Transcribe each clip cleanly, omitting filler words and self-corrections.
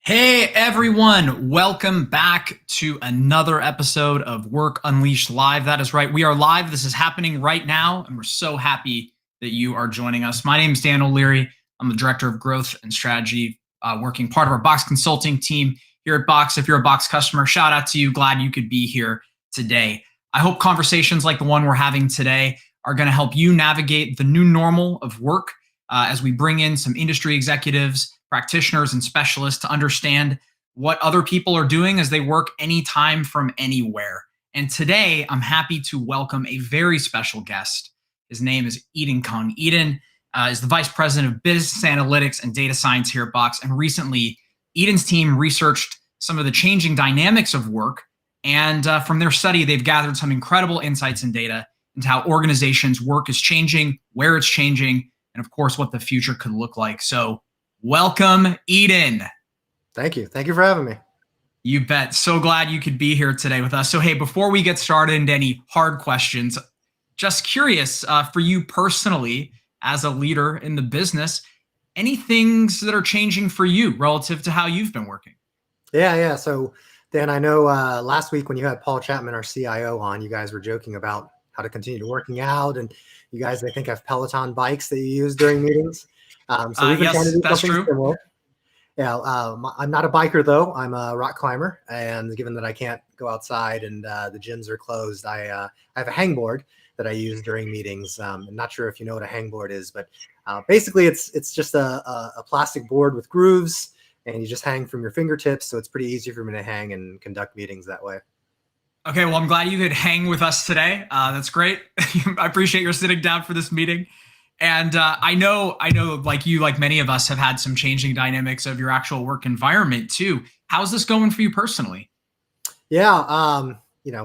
Hey everyone, welcome back to another episode of Work Unleashed Live. That is right, we are live. This is happening right now, and we're so happy that you are joining us. My name is Dan O'Leary. I'm the Director of Growth and Strategy, working part of our Box Consulting team here at Box. If you're a Box customer, shout out to you. Glad you could be here today. I hope conversations like the one we're having today are going to help you navigate the new normal of work as we bring in some industry executives, practitioners, and specialists to understand what other people are doing as they work anytime from anywhere. And today, I'm happy to welcome a very special guest. His name is Eden Kung. Eden is the Vice President of Business Analytics and Data Science here at Box. And recently, Eden's team researched some of the changing dynamics of work. And from their study, they've gathered some incredible insights and data into how organizations' work is changing, where it's changing, and of course, what the future could look like. So welcome, Eden. Thank you. Thank you for having me. You bet. So glad you could be here today with us. So, hey, before we get started into any hard questions, just curious for you personally, as a leader in the business, any things that are changing for you relative to how you've been working? Yeah. So, Dan, I know last week when you had Paul Chapman, our CIO, on, you guys were joking about how to continue working out, and you guys, I think, have Peloton bikes that you use during meetings. So we've been trying to do that's something true. Similar. Yeah, I'm not a biker though. I'm a rock climber, and given that I can't go outside and the gyms are closed, I have a hangboard that I use during meetings. I'm not sure if you know what a hangboard is, but basically it's just a plastic board with grooves, and you just hang from your fingertips. So it's pretty easy for me to hang and conduct meetings that way. Okay, well, I'm glad you could hang with us today. That's great. I appreciate your sitting down for this meeting. And I know, like you, like many of us, have had some changing dynamics of your actual work environment too. How's this going for you personally? Yeah,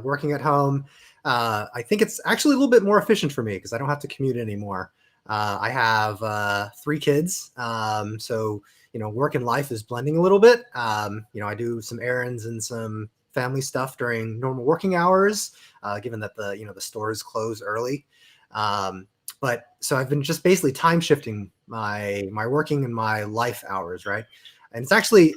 working at home, I think it's actually a little bit more efficient for me because I don't have to commute anymore. I have 3 kids, so work and life is blending a little bit. I do some errands and some family stuff during normal working hours, given that the stores close early. But so I've been just basically time shifting my working and my life hours, right? And it's actually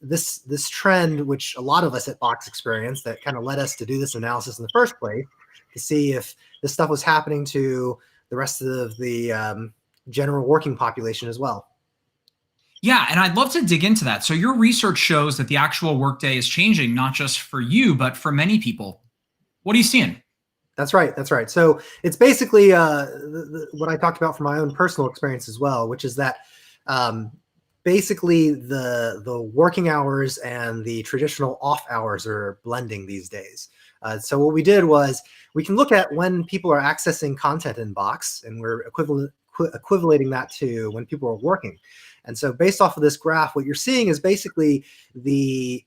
this trend, which a lot of us at Box experienced, that kind of led us to do this analysis in the first place, to see if this stuff was happening to the rest of the general working population as well. Yeah, and I'd love to dig into that. So your research shows that the actual workday is changing, not just for you, but for many people. What are you seeing? That's right. So it's basically what I talked about from my own personal experience as well, which is that basically the working hours and the traditional off hours are blending these days. So what we did was we can look at when people are accessing content in Box, and we're equivalating that to when people are working. And so based off of this graph, what you're seeing is basically the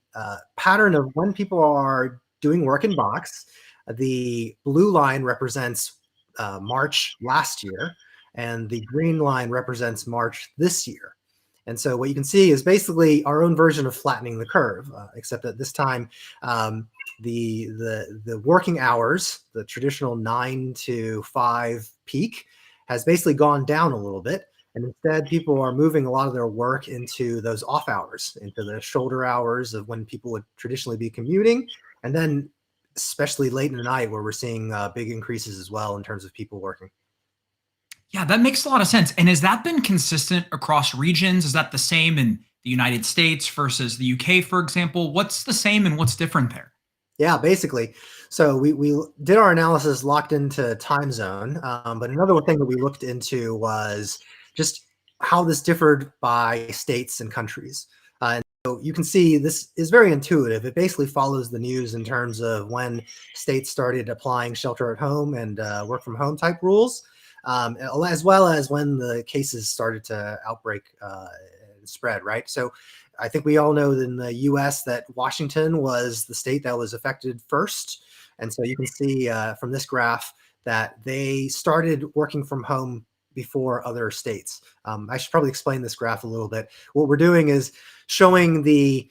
pattern of when people are doing work in Box. The blue line represents March last year, and the green line represents March this year. And so what you can see is basically our own version of flattening the curve, except that this time the working hours, the traditional 9 to 5 peak, has basically gone down a little bit. And instead, people are moving a lot of their work into those off hours, into the shoulder hours of when people would traditionally be commuting. And then especially late in the night, where we're seeing big increases as well in terms of people working. Yeah, that makes a lot of sense. And has that been consistent across regions? Is that the same in the United States versus the UK, for example? What's the same and what's different there? Yeah, basically. So we did our analysis locked into time zone. But another thing that we looked into was just how this differed by states and countries. So you can see this is very intuitive. It basically follows the news in terms of when states started applying shelter at home and work from home type rules, as well as when the cases started to outbreak and spread, right? So I think we all know in the US that Washington was the state that was affected first. And so you can see from this graph that they started working from home before other states. I should probably explain this graph a little bit. What we're doing is showing the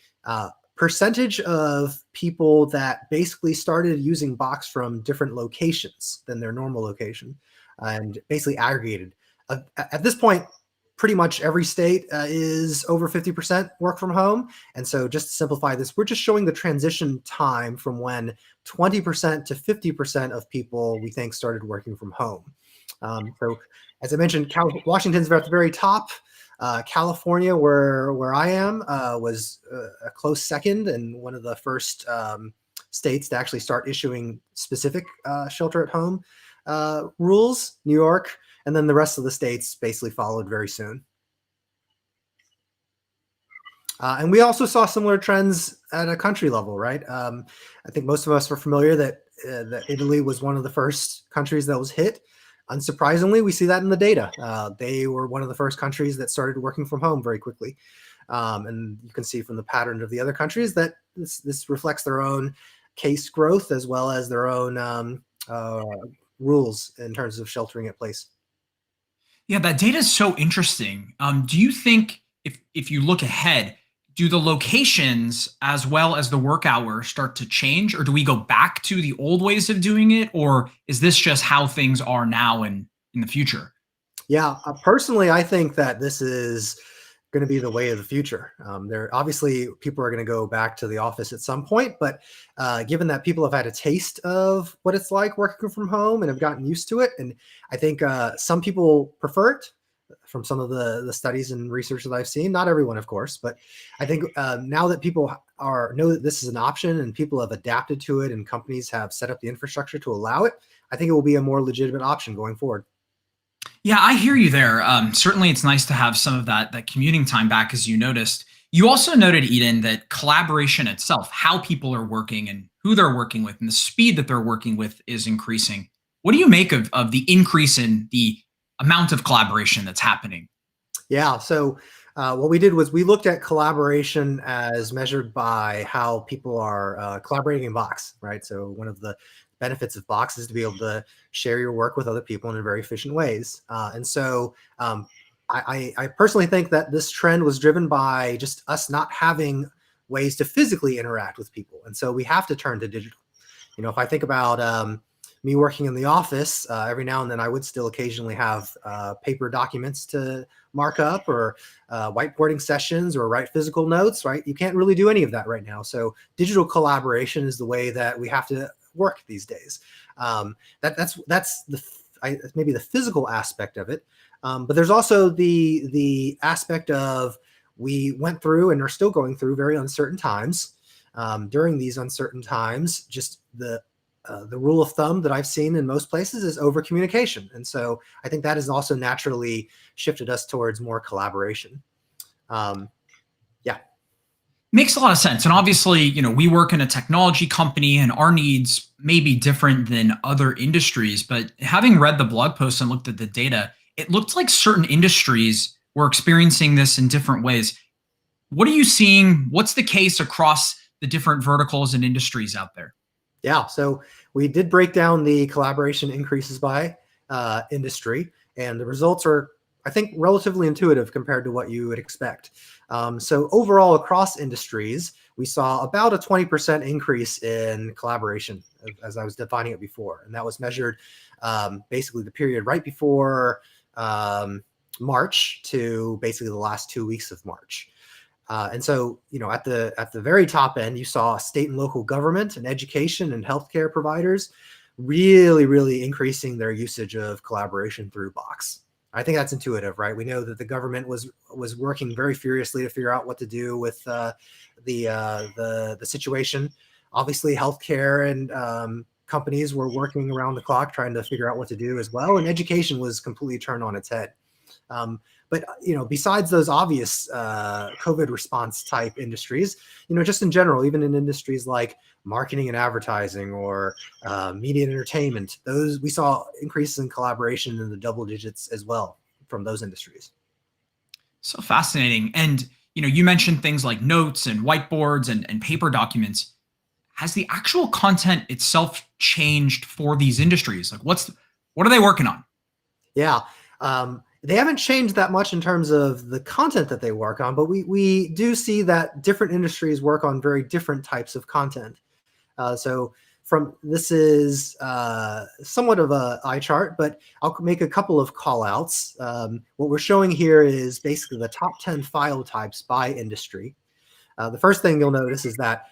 percentage of people that basically started using Box from different locations than their normal location, and basically aggregated. At this point, pretty much every state is over 50% work from home. And so just to simplify this, we're just showing the transition time from when 20% to 50% of people we think started working from home. So as I mentioned, Washington's at the very top. California, where I am, was a close second and one of the first states to actually start issuing specific shelter at home rules. New York, and then the rest of the states basically followed very soon. And we also saw similar trends at a country level, right? I think most of us are familiar that Italy was one of the first countries that was hit. Unsurprisingly, we see that in the data. They were one of the first countries that started working from home very quickly. And you can see from the pattern of the other countries that this reflects their own case growth as well as their own rules in terms of sheltering in place. Yeah, that data is so interesting. Do you think if you look ahead, do the locations as well as the work hours start to change, or do we go back to the old ways of doing it, or is this just how things are now and in the future? Yeah, personally, I think that this is going to be the way of the future. There obviously people are going to go back to the office at some point, but given that people have had a taste of what it's like working from home and have gotten used to it, and I think some people prefer it. From some of the studies and research that I've seen, not everyone, of course, but I think now that people know that this is an option and people have adapted to it and companies have set up the infrastructure to allow it, I think it will be a more legitimate option going forward. Yeah, I hear you there. Certainly, it's nice to have some of that commuting time back, as you noticed. You also noted, Eden, that collaboration itself, how people are working and who they're working with, and the speed that they're working with is increasing. What do you make of the increase in the amount of collaboration that's happening? Yeah. So what we did was we looked at collaboration as measured by how people are collaborating in Box, right? So one of the benefits of Box is to be able to share your work with other people in very efficient ways. And so I personally think that this trend was driven by just us not having ways to physically interact with people. And so we have to turn to digital. If I think about me working in the office, every now and then I would still occasionally have paper documents to mark up or whiteboarding sessions or write physical notes, right? You can't really do any of that right now. So digital collaboration is the way that we have to work these days. That's maybe the physical aspect of it. But there's also the aspect of we went through and are still going through very uncertain times. During these uncertain times, just the rule of thumb that I've seen in most places is over communication. And so I think that has also naturally shifted us towards more collaboration. Yeah. Makes a lot of sense. And obviously, we work in a technology company and our needs may be different than other industries. But having read the blog post and looked at the data, it looked like certain industries were experiencing this in different ways. What are you seeing? What's the case across the different verticals and industries out there? Yeah, so we did break down the collaboration increases by industry, and the results are, I think, relatively intuitive compared to what you would expect. So overall, across industries, we saw about a 20% increase in collaboration, as I was defining it before, and that was measured basically the period right before March to basically the last 2 weeks of March. And so, at the very top end, you saw state and local government and education and healthcare providers really, really increasing their usage of collaboration through Box. I think that's intuitive, right? We know that the government was working very furiously to figure out what to do with the situation. Obviously, healthcare and companies were working around the clock trying to figure out what to do as well, and education was completely turned on its head. But besides those obvious COVID response type industries, just in general, even in industries like marketing and advertising or media and entertainment, those we saw increases in collaboration in the double digits as well from those industries. So fascinating. And you mentioned things like notes and whiteboards and paper documents. Has the actual content itself changed for these industries? Like what are they working on? Yeah. They haven't changed that much in terms of the content that they work on, but we do see that different industries work on very different types of content. So this is somewhat of a eye chart, but I'll make a couple of call outs. What we're showing here is basically the top 10 file types by industry. The first thing you'll notice is that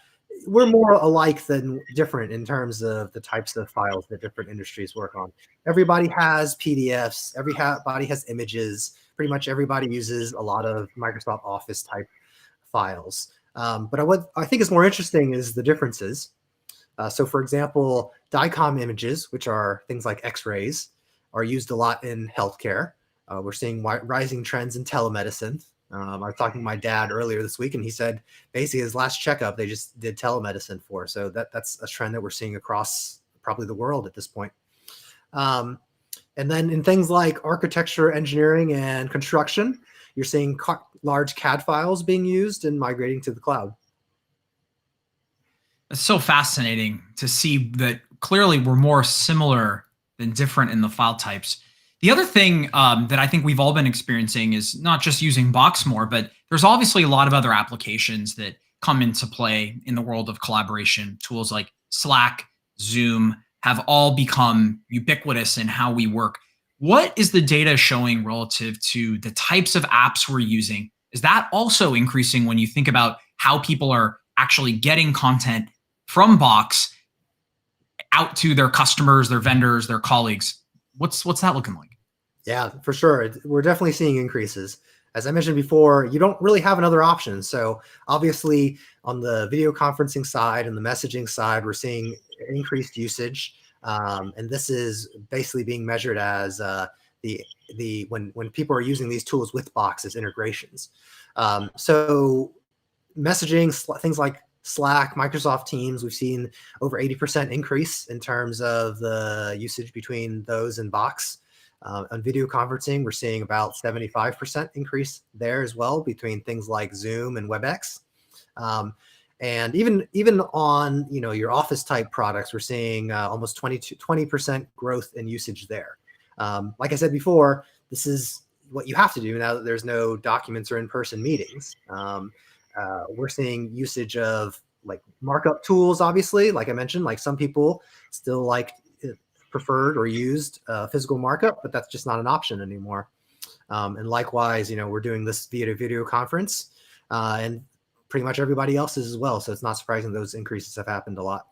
we're more alike than different in terms of the types of files that different industries work on. Everybody has PDFs, everybody has images, pretty much everybody uses a lot of Microsoft Office type files. But what I think is more interesting is the differences. So for example, DICOM images, which are things like x-rays, are used a lot in healthcare. We're seeing rising trends in telemedicine. I was talking to my dad earlier this week, and he said basically his last checkup they just did telemedicine for. So that's a trend that we're seeing across probably the world at this point. And then in things like architecture, engineering, and construction, you're seeing large CAD files being used and migrating to the cloud. It's so fascinating to see that clearly we're more similar than different in the file types. The other thing that I think we've all been experiencing is not just using Box more, but there's obviously a lot of other applications that come into play in the world of collaboration. Tools like Slack, Zoom have all become ubiquitous in how we work. What is the data showing relative to the types of apps we're using? Is that also increasing when you think about how people are actually getting content from Box out to their customers, their vendors, their colleagues? What's that looking like? Yeah, for sure. We're definitely seeing increases. As I mentioned before, you don't really have another option. So obviously on the video conferencing side and the messaging side, we're seeing increased usage. And this is basically being measured as when people are using these tools with Box as integrations. So messaging, things like Slack, Microsoft Teams, we've seen over 80% increase in terms of the usage between those and Box. On video conferencing, we're seeing about 75% increase there as well between things like Zoom and WebEx. And even on your Office type products, we're seeing almost 20% growth in usage there. Like I said before, this is what you have to do now that there's no documents or in-person meetings. We're seeing usage of like markup tools, obviously, like I mentioned, like some people still preferred or used physical markup, but that's just not an option anymore. And likewise, we're doing this via video conference and pretty much everybody else is as well. So it's not surprising those increases have happened a lot.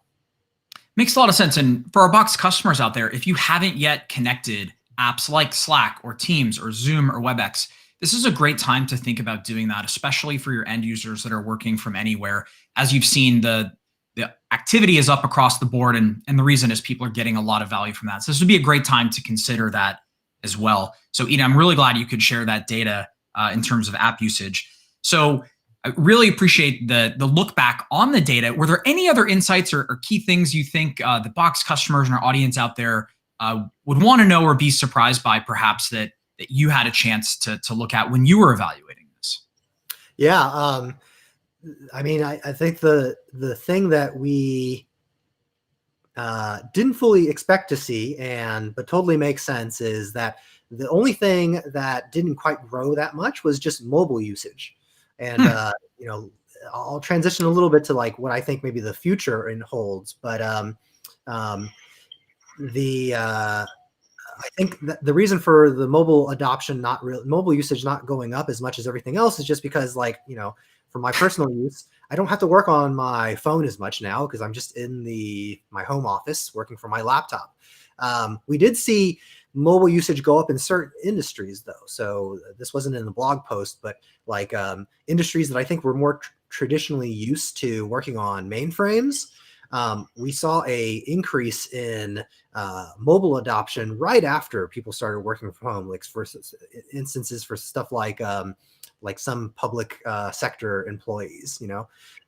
Makes a lot of sense. And for our Box customers out there, if you haven't yet connected apps like Slack or Teams or Zoom or WebEx, this is a great time to think about doing that, especially for your end users that are working from anywhere. As you've seen, the activity is up across the board, and the reason is people are getting a lot of value from that. So this would be a great time to consider that as well. So Ina, I'm really glad you could share that data in terms of app usage. So I really appreciate the look back on the data. Were there any other insights or key things you think the Box customers and our audience out there would want to know or be surprised by, perhaps that you had a chance to look at when you were evaluating this? Yeah, I mean, I think the thing that we didn't fully expect to see, but totally makes sense, is that the only thing that didn't quite grow that much was just mobile usage. And I'll transition a little bit to like what I think maybe the future holds, but I think that the reason for the mobile adoption, mobile usage not going up as much as everything else, is just because, for my personal use, I don't have to work on my phone as much now because I'm just in my home office working from my laptop. We did see mobile usage go up in certain industries, though. So this wasn't in the blog post, but industries that I think were more traditionally used to working on mainframes. We saw a increase in mobile adoption right after people started working from home, like for instances for stuff like some public sector employees.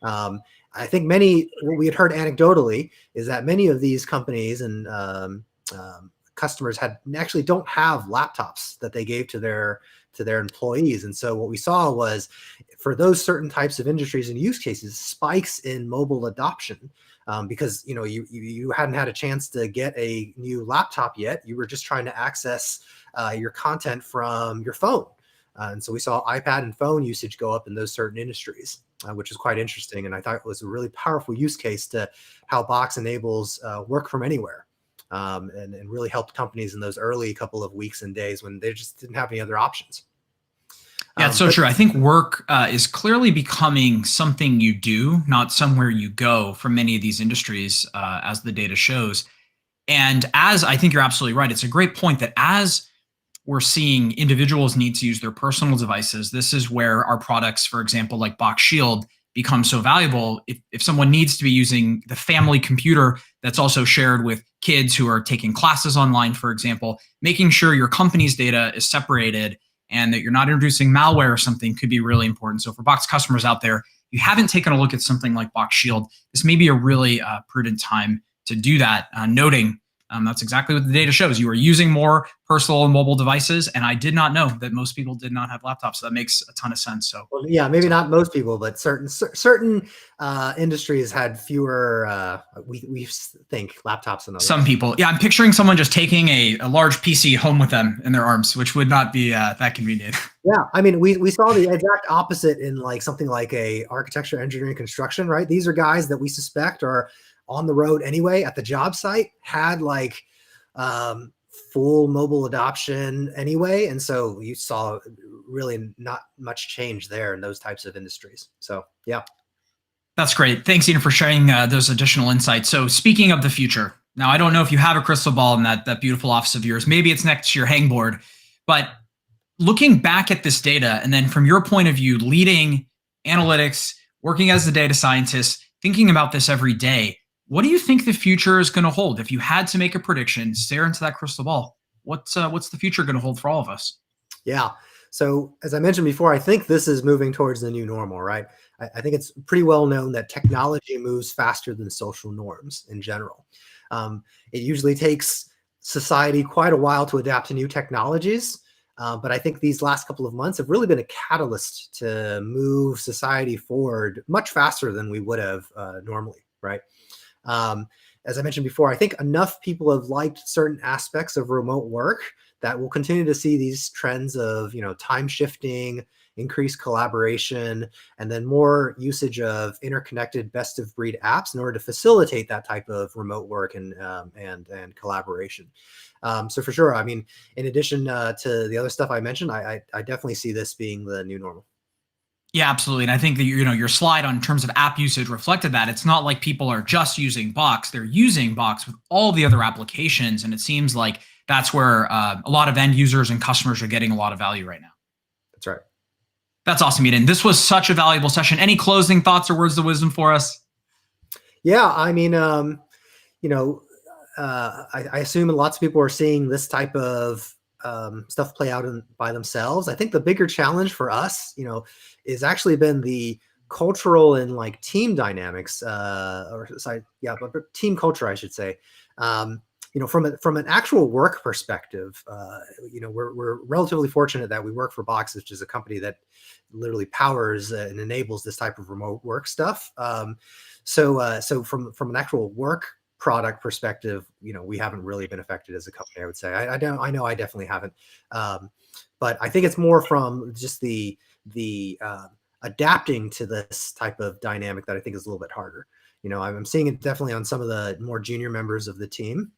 I think what we had heard anecdotally is that many of these companies and customers actually don't have laptops that they gave to their employees. And so what we saw was, for those certain types of industries and use cases, spikes in mobile adoption. Because you hadn't had a chance to get a new laptop yet. You were just trying to access your content from your phone. And so we saw iPad and phone usage go up in those certain industries. which is quite interesting. And I thought it was a really powerful use case to how Box enables work from anywhere, and really helped companies in those early couple of weeks and days when they just didn't have any other options. Yeah, it's so true. I think work is clearly becoming something you do, not somewhere you go for many of these industries, as the data shows. And as I think you're absolutely right, it's a great point that as we're seeing individuals need to use their personal devices, this is where our products, for example, like Box Shield, become so valuable. If someone needs to be using the family computer that's also shared with kids who are taking classes online, for example, making sure your company's data is separated and that you're not introducing malware or something could be really important. So for Box customers out there, you haven't taken a look at something like Box Shield, this may be a really prudent time to do that, noting that's exactly what the data shows. You are using more personal and mobile devices, and I did not know that most people did not have laptops. So that makes a ton of sense. So, well, yeah, maybe not most people, but certain industries had fewer. We think laptops than others. Some people, yeah, I'm picturing someone just taking a large PC home with them in their arms, which would not be that convenient. Yeah, I mean, we saw the exact opposite in like something like a architecture, engineering, construction, right? These are guys that we suspect are on the road anyway at the job site, had like full mobile adoption anyway. And so you saw really not much change there in those types of industries. So, yeah. That's great. Thanks, Ian, for sharing those additional insights. So speaking of the future, now I don't know if you have a crystal ball in that beautiful office of yours. Maybe it's next to your hangboard, but looking back at this data, and then from your point of view, leading analytics, working as a data scientist, thinking about this every day, what do you think the future is going to hold? If you had to make a prediction, stare into that crystal ball, what's the future going to hold for all of us? Yeah. So as I mentioned before, I think this is moving towards the new normal, right? I think it's pretty well known that technology moves faster than social norms in general. It usually takes society quite a while to adapt to new technologies. But I think these last couple of months have really been a catalyst to move society forward much faster than we would have normally, right? As I mentioned before, I think enough people have liked certain aspects of remote work that we'll continue to see these trends of, time shifting, increased collaboration, and then more usage of interconnected best of breed apps in order to facilitate that type of remote work and collaboration. So for sure, I mean, in addition to the other stuff I mentioned, I definitely see this being the new normal. Yeah, absolutely. And I think that your slide on terms of app usage reflected that. It's not like people are just using Box; they're using Box with all the other applications, and it seems like that's where a lot of end users and customers are getting a lot of value right now. That's right. That's awesome, Eden. This was such a valuable session. Any closing thoughts or words of wisdom for us? Yeah, I mean, I assume lots of people are seeing this type of stuff play out by themselves. I think the bigger challenge for us, is actually been the cultural and like team dynamics, but team culture, I should say. From an actual work perspective, we're relatively fortunate that we work for Box, which is a company that literally powers and enables this type of remote work stuff. So from an actual work product perspective, we haven't really been affected as a company, I would say. I know I definitely haven't. But I think it's more from just the adapting to this type of dynamic that I think is a little bit harder. I'm seeing it definitely on some of the more junior members of the team.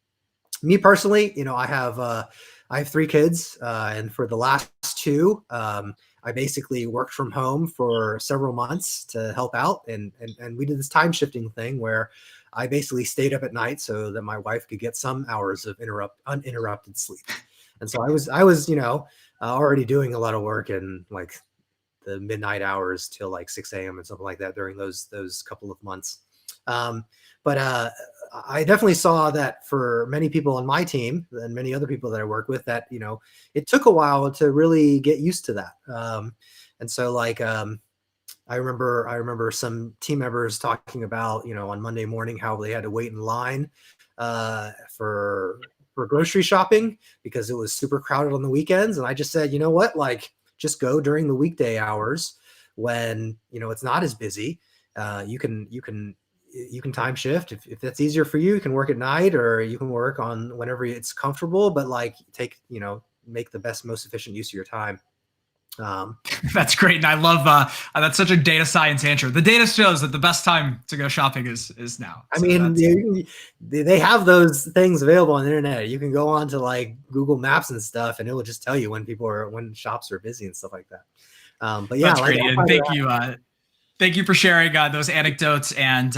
Me personally, I have 3 kids, and for the last 2, I basically worked from home for several months to help out, and we did this time shifting thing where I basically stayed up at night so that my wife could get some hours of uninterrupted sleep. And so I was already doing a lot of work in like the midnight hours till like 6 a.m. and something like that during those couple of months. But I definitely saw that for many people on my team and many other people that I work with, that it took a while to really get used to that. And so like I remember some team members talking about on Monday morning how they had to wait in line for grocery shopping because it was super crowded on the weekends. And I just said, you know what, like just go during the weekday hours when it's not as busy. You can time shift if that's easier for you. You can work at night or you can work on whenever it's comfortable, but like make the most efficient use of your time. That's great. And I love that's such a data science answer. The data shows that the best time to go shopping is now. I mean, they have those things available on the internet. You can go on to like Google Maps and stuff, and it will just tell you when shops are busy and stuff like that. But yeah, that's great. And thank you. Thank you for sharing those anecdotes, and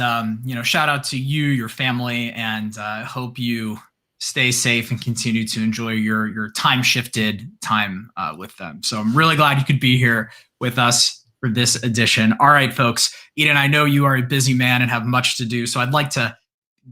shout out to you, your family, and hope you stay safe and continue to enjoy your time shifted time with them. So I'm really glad you could be here with us for this edition. All right, folks. Eden, I know you are a busy man and have much to do, so I'd like to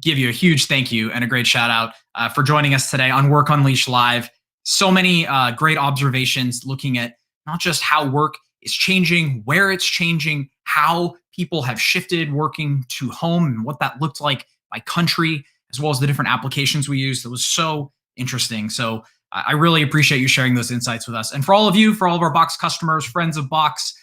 give you a huge thank you and a great shout out for joining us today on Work Unleashed Live. So many great observations looking at not just how work is changing, where it's changing, how people have shifted working to home and what that looked like by country, as well as the different applications we use. That was so interesting. So I really appreciate you sharing those insights with us. And for all of you, for all of our Box customers, friends of Box,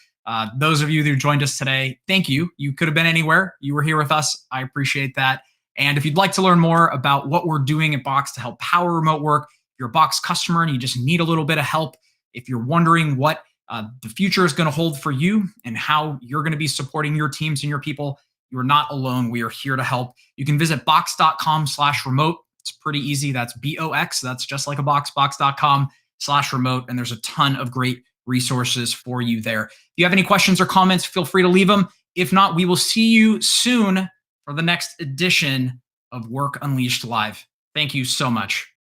those of you who joined us today, thank you. You could have been anywhere. You were here with us. I appreciate that. And if you'd like to learn more about what we're doing at Box to help power remote work, if you're a Box customer and you just need a little bit of help, if you're wondering what the future is going to hold for you and how you're going to be supporting your teams and your people, you're not alone. We are here to help. You can visit box.com/remote. It's pretty easy. That's BOX. That's just like a box, box.com/remote. And there's a ton of great resources for you there. If you have any questions or comments, feel free to leave them. If not, we will see you soon for the next edition of Work Unleashed Live. Thank you so much.